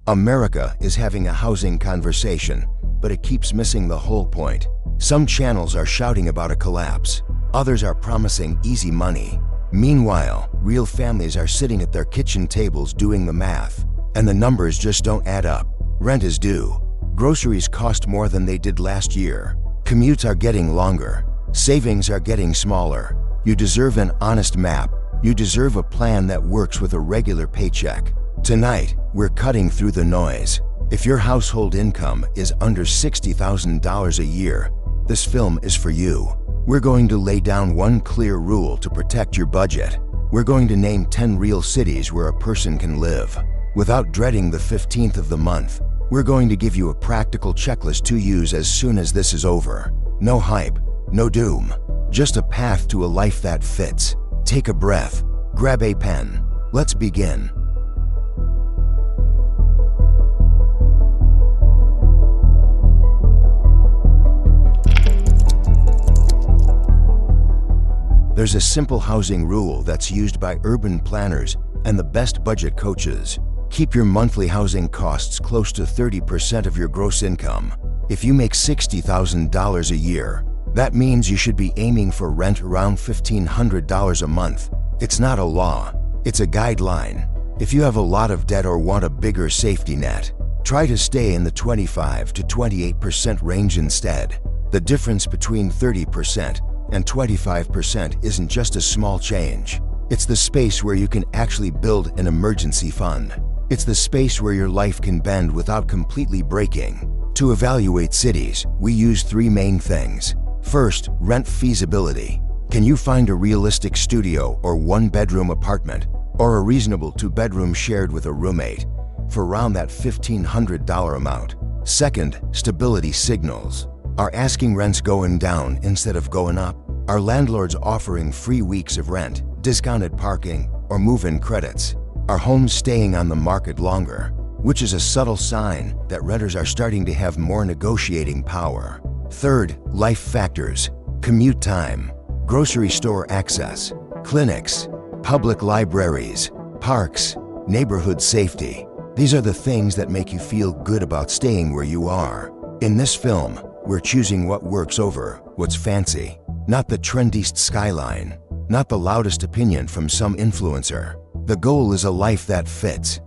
America is having a housing conversation, but it keeps missing the whole point. Some channels are shouting about a collapse. Others are promising easy money. Meanwhile, real families are sitting at their kitchen tables doing the math, and the numbers just don't add up. Rent is due. Groceries cost more than they did last year. Commutes are getting longer. Savings are getting smaller. You deserve an honest map. You deserve a plan that works with a regular paycheck. Tonight, we're cutting through the noise. If your household income is under $60,000 a year, this film is for you. We're going to lay down one clear rule to protect your budget. We're going to name 10 real cities where a person can live without dreading the 15th of the month. We're going to give you a practical checklist to use as soon as this is over. No hype, no doom, just a path to a life that fits. Take a breath, grab a pen. Let's begin. There's a simple housing rule that's used by urban planners and the best budget coaches. Keep your monthly housing costs close to 30% of your gross income. If you make $60,000 a year, that means you should be aiming for rent around $1,500 a month. It's not a law, it's a guideline. If you have a lot of debt or want a bigger safety net, try to stay in the 25 to 28% range instead. The difference between 30% and 25% isn't just a small change. It's the space where you can actually build an emergency fund. It's the space where your life can bend without completely breaking. To evaluate cities, we use three main things. First, rent feasibility. Can you find a realistic studio or one-bedroom apartment, or a reasonable two-bedroom shared with a roommate, for around that $1,500 amount? Second, stability signals. Are asking rents going down instead of going up? Are landlords offering free weeks of rent, discounted parking, or move-in credits? Are homes staying on the market longer? Which is a subtle sign that renters are starting to have more negotiating power. Third, life factors. Commute time, grocery store access, clinics, public libraries, parks, neighborhood safety. These are the things that make you feel good about staying where you are. In this film, we're choosing what works over what's fancy, not the trendiest skyline, not the loudest opinion from some influencer. The goal is a life that fits.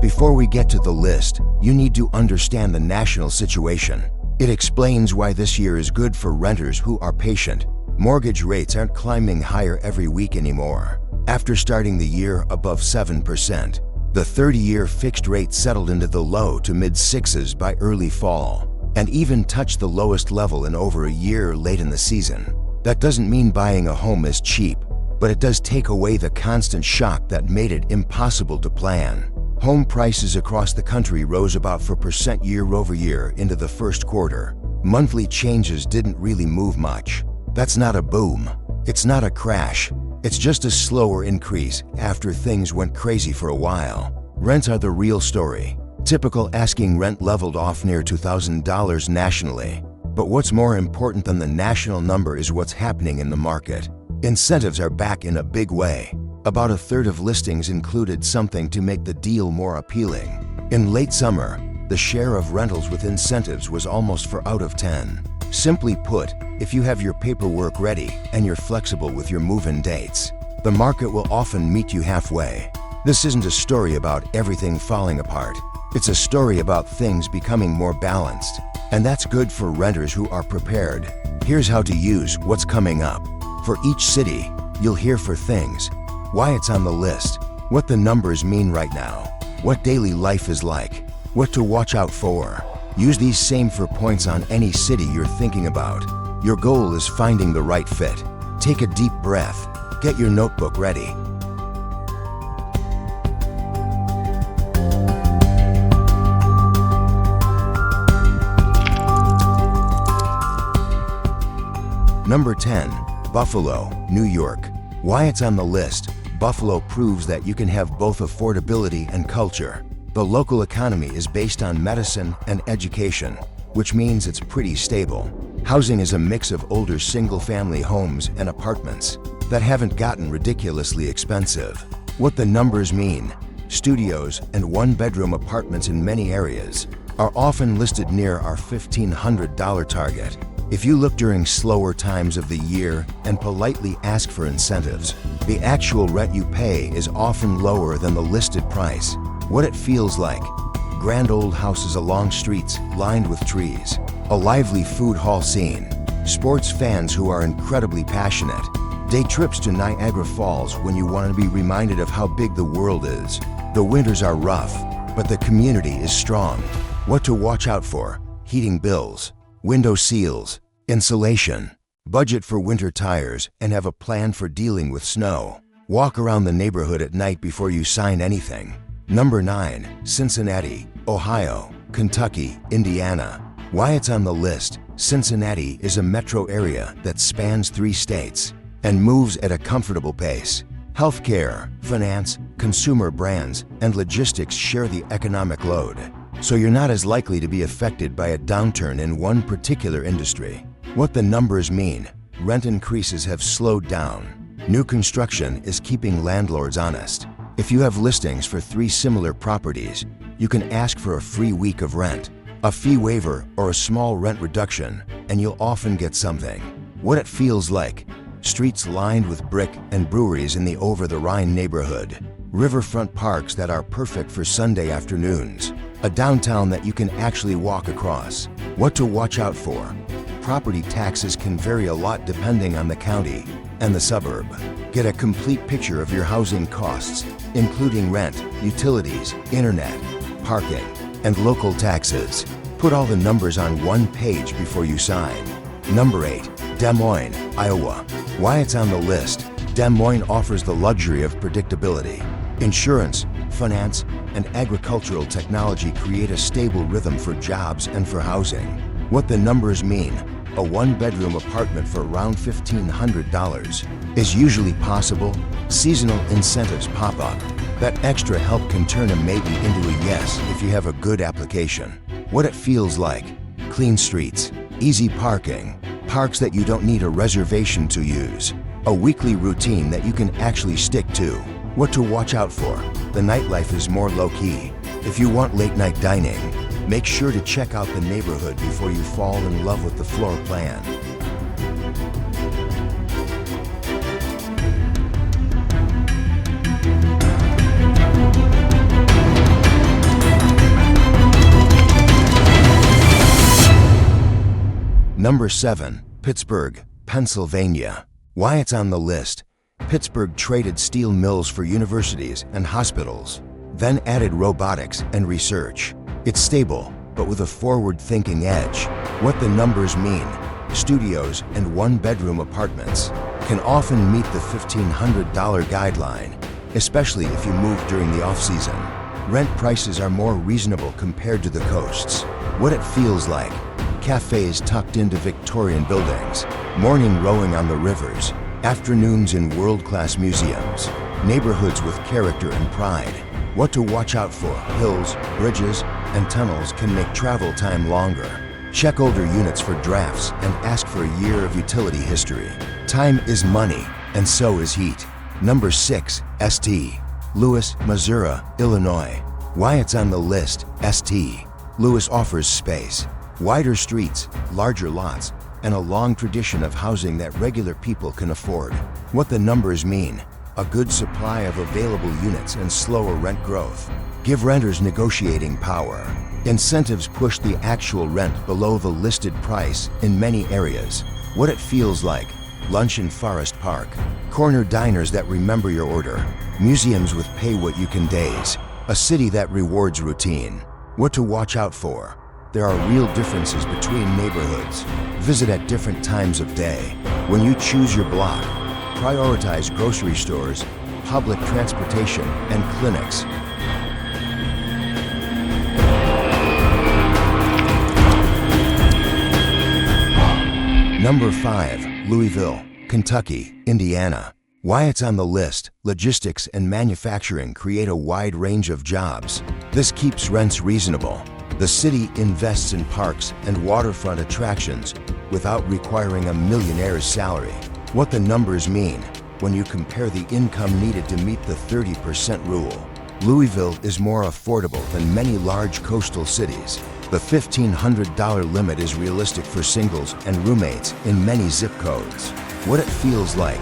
Before we get to the list, you need to understand the national situation. It explains why this year is good for renters who are patient. Mortgage rates aren't climbing higher every week anymore. After starting the year above 7%, the 30-year fixed rate settled into the low to mid-sixes by early fall, and even touched the lowest level in over a year late in the season. That doesn't mean buying a home is cheap, but it does take away the constant shock that made it impossible to plan. Home prices across the country rose about 4% year over year into the first quarter. Monthly changes didn't really move much. That's not a boom. It's not a crash. It's just a slower increase after things went crazy for a while. Rents are the real story. Typical asking rent leveled off near $2,000 nationally. But what's more important than the national number is what's happening in the market. Incentives are back in a big way. About a third of listings included something to make the deal more appealing. In late summer, the share of rentals with incentives was almost 4 out of 10. Simply put, if you have your paperwork ready and you're flexible with your move-in dates, the market will often meet you halfway. This isn't a story about everything falling apart. It's a story about things becoming more balanced. And that's good for renters who are prepared. Here's how to use what's coming up. For each city, you'll hear for things: why it's on the list, what the numbers mean right now, what daily life is like, what to watch out for. Use these same 4 points on any city you're thinking about. Your goal is finding the right fit. Take a deep breath. Get your notebook ready. Number 10, Buffalo, New York. Why it's on the list. Buffalo proves that you can have both affordability and culture. The local economy is based on medicine and education, which means it's pretty stable. Housing is a mix of older single-family homes and apartments that haven't gotten ridiculously expensive. What the numbers mean: studios and one-bedroom apartments in many areas are often listed near our $1,500 target. If you look during slower times of the year and politely ask for incentives, the actual rent you pay is often lower than the listed price. What it feels like: grand old houses along streets lined with trees, a lively food hall scene, sports fans who are incredibly passionate, day trips to Niagara Falls when you want to be reminded of how big the world is. The winters are rough, but the community is strong. What to watch out for: heating bills, window seals, insulation. Budget for winter tires and have a plan for dealing with snow. Walk around the neighborhood at night before you sign anything. Number 9. Cincinnati, Ohio, Kentucky, Indiana. Why it's on the list: Cincinnati is a metro area that spans 3 states and moves at a comfortable pace. Healthcare, finance, consumer brands, and logistics share the economic load, so you're not as likely to be affected by a downturn in one particular industry. What the numbers mean: rent increases have slowed down. New construction is keeping landlords honest. If you have listings for 3 similar properties, you can ask for a free week of rent, a fee waiver, or a small rent reduction, and you'll often get something. What it feels like: streets lined with brick and breweries in the over-the-Rhine neighborhood, riverfront parks that are perfect for Sunday afternoons, a downtown that you can actually walk across. What to watch out for: property taxes can vary a lot depending on the county and the suburb. Get a complete picture of your housing costs, including rent, utilities, internet, parking, and local taxes. Put all the numbers on one page before you sign. Number 8. Des Moines, Iowa. Why it's on the list: Des Moines offers the luxury of predictability. Insurance, finance, and agricultural technology create a stable rhythm for jobs and for housing. What the numbers mean: a one-bedroom apartment for around $1,500 is usually possible. Seasonal incentives pop up. That extra help can turn a maybe into a yes if you have a good application. What it feels like: clean streets, easy parking, parks that you don't need a reservation to use, a weekly routine that you can actually stick to. What to watch out for: the nightlife is more low-key. If you want late-night dining, make sure to check out the neighborhood before you fall in love with the floor plan. Number 7. Pittsburgh, Pennsylvania. Why it's on the list: Pittsburgh traded steel mills for universities and hospitals, then added robotics and research. It's stable, but with a forward-thinking edge. What the numbers mean: studios and one-bedroom apartments can often meet the $1,500 guideline, especially if you move during the off-season. Rent prices are more reasonable compared to the coasts. What it feels like: cafes tucked into Victorian buildings, morning rowing on the rivers, afternoons in world-class museums, neighborhoods with character and pride. What to watch out for: hills, bridges, and tunnels can make travel time longer. Check older units for drafts and ask for a year of utility history. Time is money, and so is heat. Number 6. St. Louis, Missouri, Illinois. Why it's on the list: St. Louis offers space, wider streets, larger lots, and a long tradition of housing that regular people can afford. What the numbers mean: a good supply of available units and slower rent growth give renters negotiating power. Incentives push the actual rent below the listed price in many areas. What it feels like: lunch in Forest Park, corner diners that remember your order, museums with pay-what-you-can days, a city that rewards routine. What to watch out for: there are real differences between neighborhoods. Visit at different times of day. When you choose your block, prioritize grocery stores, public transportation, and clinics. Number 5. Louisville, Kentucky, Indiana. Why it's on the list: logistics and manufacturing create a wide range of jobs. This keeps rents reasonable. The city invests in parks and waterfront attractions without requiring a millionaire's salary. What the numbers mean when you compare the income needed to meet the 30% rule. Louisville is more affordable than many large coastal cities. The $1,500 limit is realistic for singles and roommates in many zip codes. What it feels like: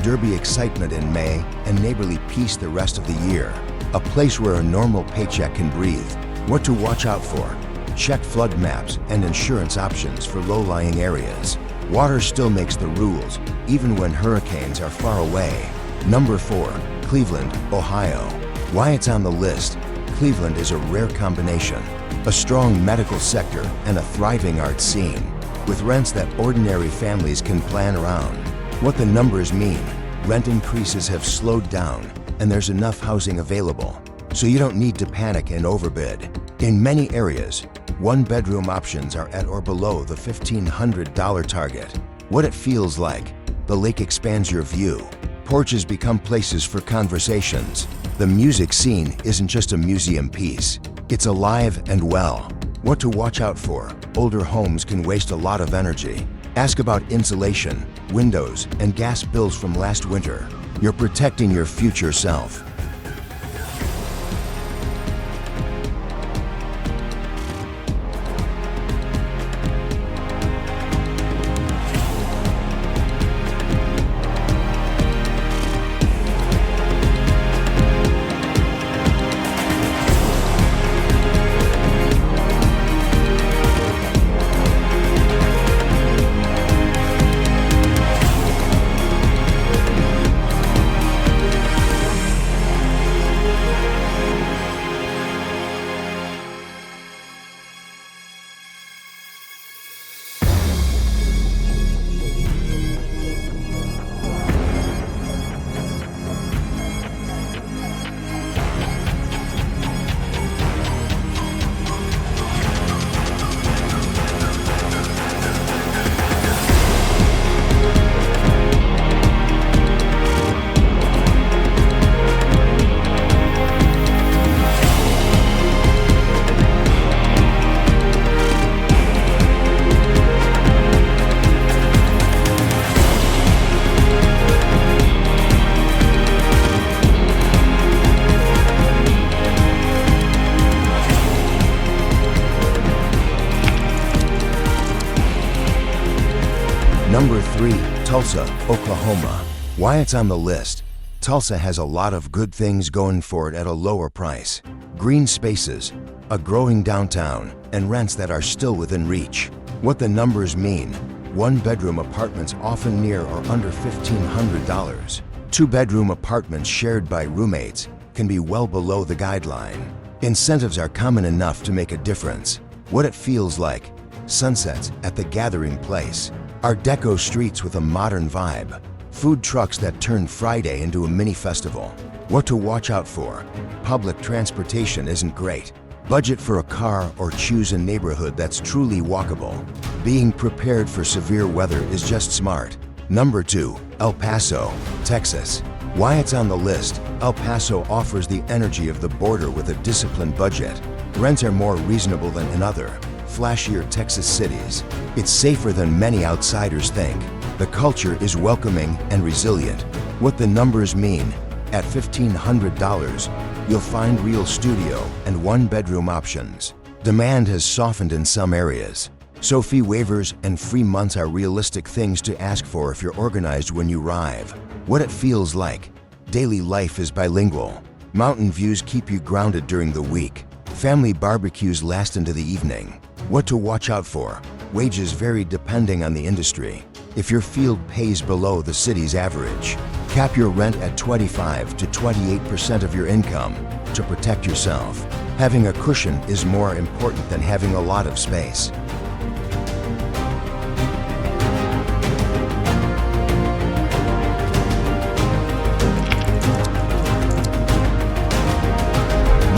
Derby excitement in May and neighborly peace the rest of the year. A place where a normal paycheck can breathe. What to watch out for: check flood maps and insurance options for low-lying areas. Water still makes the rules, even when hurricanes are far away. Number 4, Cleveland, Ohio. Why it's on the list: Cleveland is a rare combination. A strong medical sector and a thriving art scene, with rents that ordinary families can plan around. What the numbers mean: rent increases have slowed down and there's enough housing available, so you don't need to panic and overbid. In many areas, one-bedroom options are at or below the $1,500 target. What it feels like: the lake expands your view. Porches become places for conversations. The music scene isn't just a museum piece. It's alive and well. What to watch out for: older homes can waste a lot of energy. Ask about insulation, windows, and gas bills from last winter. You're protecting your future self. Number 3, Tulsa, Oklahoma. Why it's on the list: Tulsa has a lot of good things going for it at a lower price. Green spaces, a growing downtown, and rents that are still within reach. What the numbers mean: one-bedroom apartments often near or under $1,500. Two-bedroom apartments shared by roommates can be well below the guideline. Incentives are common enough to make a difference. What it feels like: sunsets at the gathering place. Art Deco streets with a modern vibe. Food trucks that turn Friday into a mini festival. What to watch out for: public transportation isn't great. Budget for a car or choose a neighborhood that's truly walkable. Being prepared for severe weather is just smart. Number 2, El Paso, Texas. Why it's on the list: El Paso offers the energy of the border with a disciplined budget. Rents are more reasonable than in other, flashier Texas cities. It's safer than many outsiders think. The culture is welcoming and resilient. What the numbers mean: at $1,500, you'll find real studio and one-bedroom options. Demand has softened in some areas, so fee waivers and free months are realistic things to ask for if you're organized when you arrive. What it feels like: daily life is bilingual. Mountain views keep you grounded during the week. Family barbecues last into the evening. What to watch out for: wages vary depending on the industry. If your field pays below the city's average, cap your rent at 25 to 28% of your income to protect yourself. Having a cushion is more important than having a lot of space.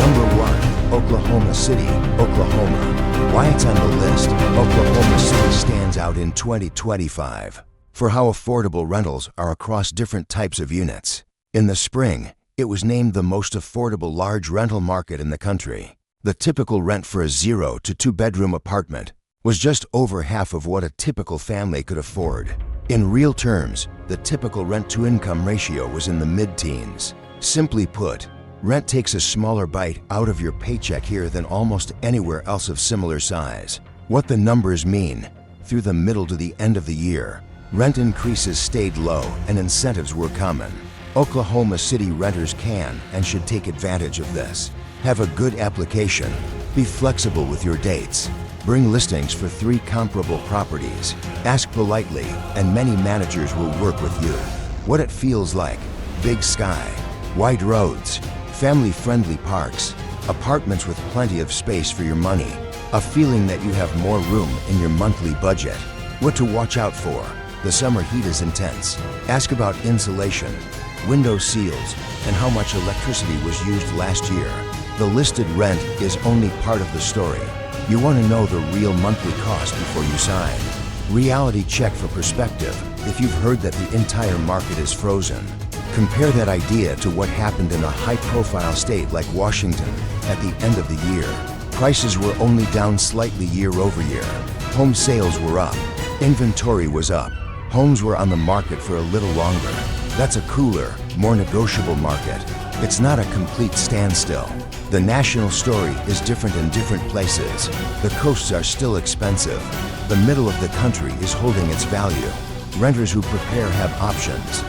Number 1, Oklahoma City, Oklahoma. Why it's on the list: Oklahoma City stands out in 2025 for how affordable rentals are across different types of units. In the spring, it was named the most affordable large rental market in the country. The typical rent for a 0 to 2-bedroom apartment was just over half of what a typical family could afford. In real terms, the typical rent-to-income ratio was in the mid-teens. Simply put, rent takes a smaller bite out of your paycheck here than almost anywhere else of similar size. What the numbers mean: through the middle to the end of the year, rent increases stayed low and incentives were common. Oklahoma City renters can and should take advantage of this. Have a good application. Be flexible with your dates. Bring listings for 3 comparable properties. Ask politely, and many managers will work with you. What it feels like: big sky, wide roads, family-friendly parks, apartments with plenty of space for your money, a feeling that you have more room in your monthly budget. What to watch out for: the summer heat is intense. Ask about insulation, window seals, and how much electricity was used last year. The listed rent is only part of the story. You want to know the real monthly cost before you sign. Reality check for perspective: if you've heard that the entire market is frozen, compare that idea to what happened in a high-profile state like Washington at the end of the year. Prices were only down slightly year over year. Home sales were up. Inventory was up. Homes were on the market for a little longer. That's a cooler, more negotiable market. It's not a complete standstill. The national story is different in different places. The coasts are still expensive. The middle of the country is holding its value. Renters who prepare have options.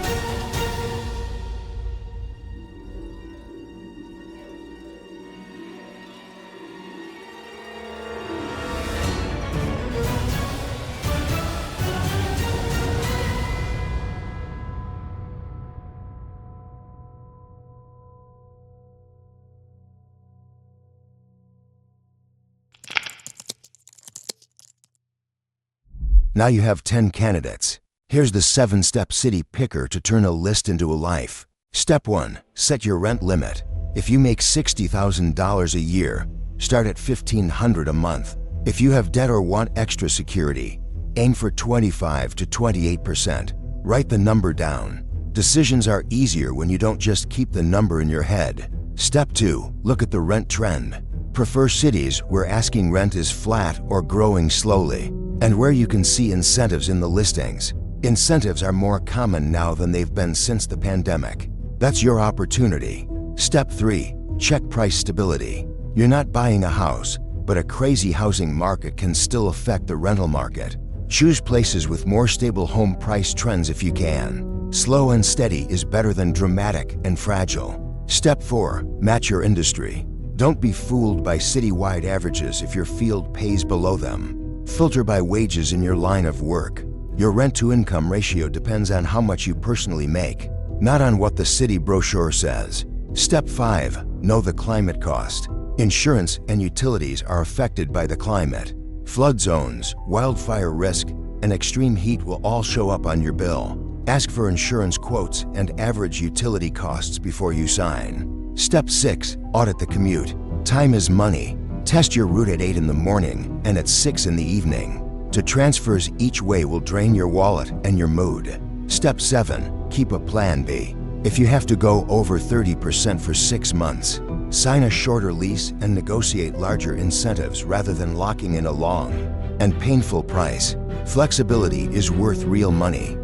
Now you have 10 candidates. Here's the 7-step city picker to turn a list into a life. Step 1. Set your rent limit. If you make $60,000 a year, start at $1,500 a month. If you have debt or want extra security, aim for 25 to 28%. Write the number down. Decisions are easier when you don't just keep the number in your head. Step 2. Look at the rent trend. Prefer cities where asking rent is flat or growing slowly, and where you can see incentives in the listings. Incentives are more common now than they've been since the pandemic. That's your opportunity. Step 3. Check price stability. You're not buying a house, but a crazy housing market can still affect the rental market. Choose places with more stable home price trends if you can. Slow and steady is better than dramatic and fragile. Step 4. Match your industry. Don't be fooled by citywide averages if your field pays below them. Filter by wages in your line of work. Your rent-to-income ratio depends on how much you personally make, not on what the city brochure says. Step 5. Know the climate cost. Insurance and utilities are affected by the climate. Flood zones, wildfire risk, and extreme heat will all show up on your bill. Ask for insurance quotes and average utility costs before you sign. Step 6. Audit the commute. Time is money. Test your route at 8 in the morning and at 6 in the evening. To transfers each way will drain your wallet and your mood. Step 7. Keep a plan B. If you have to go over 30% for 6 months, sign a shorter lease and negotiate larger incentives rather than locking in a long and painful price. Flexibility is worth real money.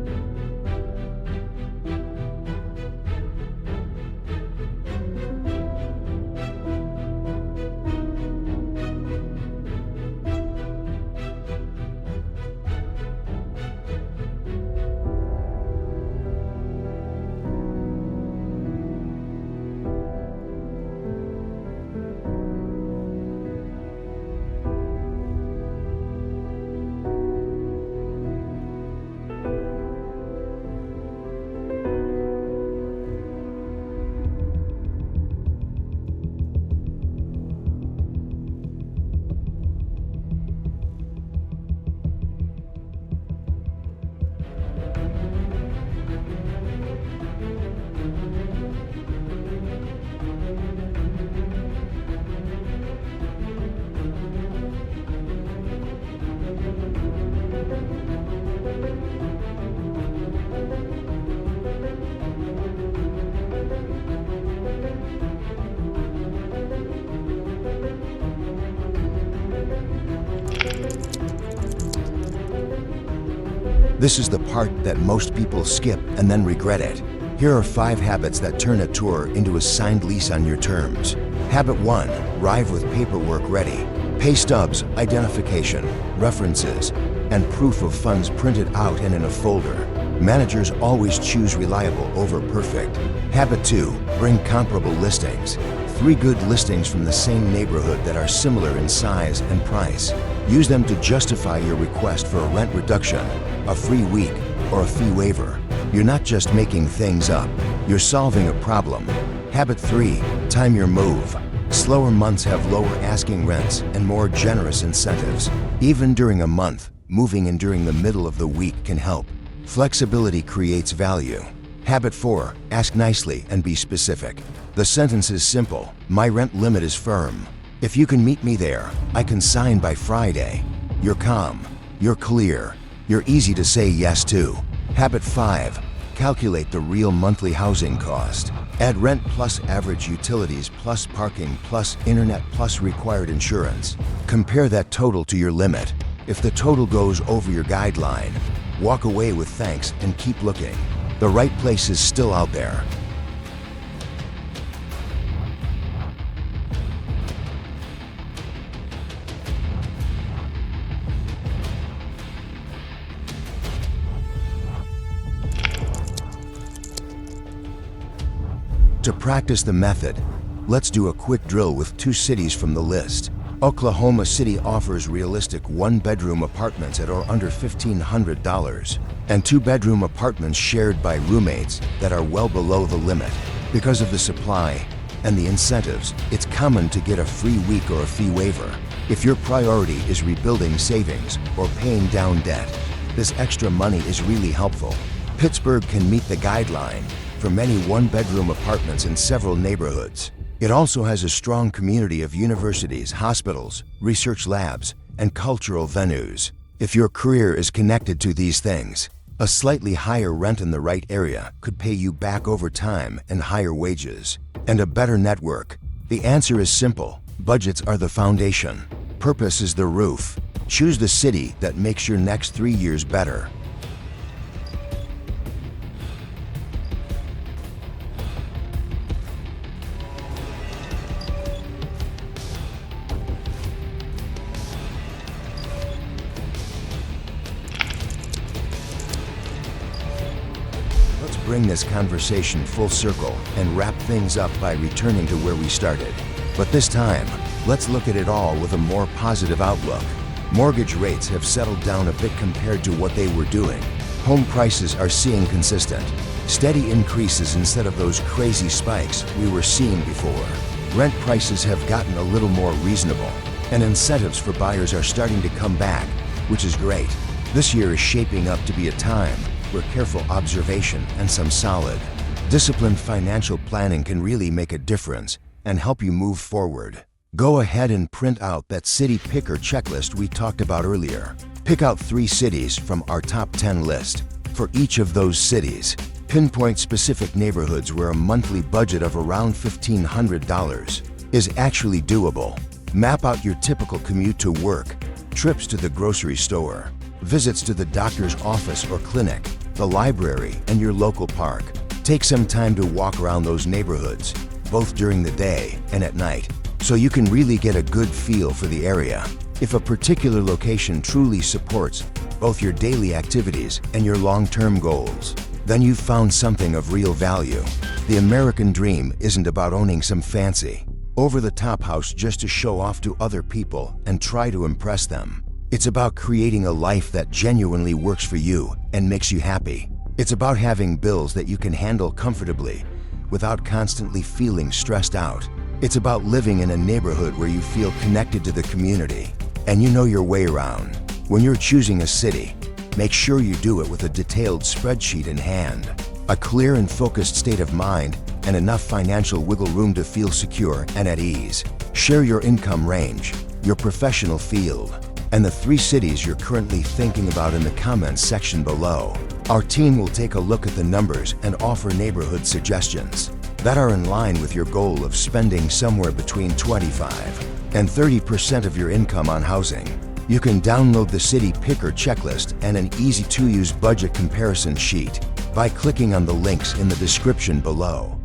This is the part that most people skip and then regret it. Here are 5 habits that turn a tour into a signed lease on your terms. Habit 1. Arrive with paperwork ready. Pay stubs, identification, references, and proof of funds printed out and in a folder. Managers always choose reliable over perfect. Habit 2. Bring comparable listings. 3 good listings from the same neighborhood that are similar in size and price. Use them to justify your request for a rent reduction, a free week, or a fee waiver. You're not just making things up, you're solving a problem. Habit 3. Time your move. Slower months have lower asking rents and more generous incentives. Even during a month, moving in during the middle of the week can help. Flexibility creates value. Habit 4. Ask nicely and be specific. The sentence is simple. My rent limit is firm. If you can meet me there, I can sign by Friday. You're calm. You're clear. You're easy to say yes to. Habit 5. Calculate the real monthly housing cost. Add rent plus average utilities plus parking plus internet plus required insurance. Compare that total to your limit. If the total goes over your guideline, walk away with thanks and keep looking. The right place is still out there. To practice the method, let's do a quick drill with 2 cities from the list. Oklahoma City offers realistic 1-bedroom apartments at or under $1,500 and 2-bedroom apartments shared by roommates that are well below the limit. Because of the supply and the incentives, it's common to get a free week or a fee waiver. If your priority is rebuilding savings or paying down debt, this extra money is really helpful. Pittsburgh can meet the guideline for many 1-bedroom apartments in several neighborhoods. It also has a strong community of universities, hospitals, research labs, and cultural venues. If your career is connected to these things, a slightly higher rent in the right area could pay you back over time and higher wages. And a better network. The answer is simple. Budgets are the foundation. Purpose is the roof. Choose the city that makes your next 3 years better. Let's bring this conversation full circle and wrap things up by returning to where we started. But this time, let's look at it all with a more positive outlook. Mortgage rates have settled down a bit compared to what they were doing. Home prices are seeing consistent, steady increases instead of those crazy spikes we were seeing before. Rent prices have gotten a little more reasonable, and incentives for buyers are starting to come back, which is great. This year is shaping up to be a time where careful observation and some solid, disciplined financial planning can really make a difference and help you move forward. Go ahead and print out that city picker checklist we talked about earlier. Pick out 3 cities from our top 10 list. For each of those cities, pinpoint specific neighborhoods where a monthly budget of around $1,500 is actually doable. Map out your typical commute to work, trips to the grocery store, visits to the doctor's office or clinic, the library, and your local park. Take some time to walk around those neighborhoods, both during the day and at night, so you can really get a good feel for the area. If a particular location truly supports both your daily activities and your long-term goals, then you've found something of real value. The American dream isn't about owning some fancy, over-the-top house just to show off to other people and try to impress them. It's about creating a life that genuinely works for you and makes you happy. It's about having bills that you can handle comfortably without constantly feeling stressed out. It's about living in a neighborhood where you feel connected to the community and you know your way around. When you're choosing a city, make sure you do it with a detailed spreadsheet in hand, a clear and focused state of mind, and enough financial wiggle room to feel secure and at ease. Share your income range, your professional field, and the 3 cities you're currently thinking about in the comments section below. Our team will take a look at the numbers and offer neighborhood suggestions that are in line with your goal of spending somewhere between 25% and 30% of your income on housing. You can download the City Picker checklist and an easy-to-use budget comparison sheet by clicking on the links in the description below.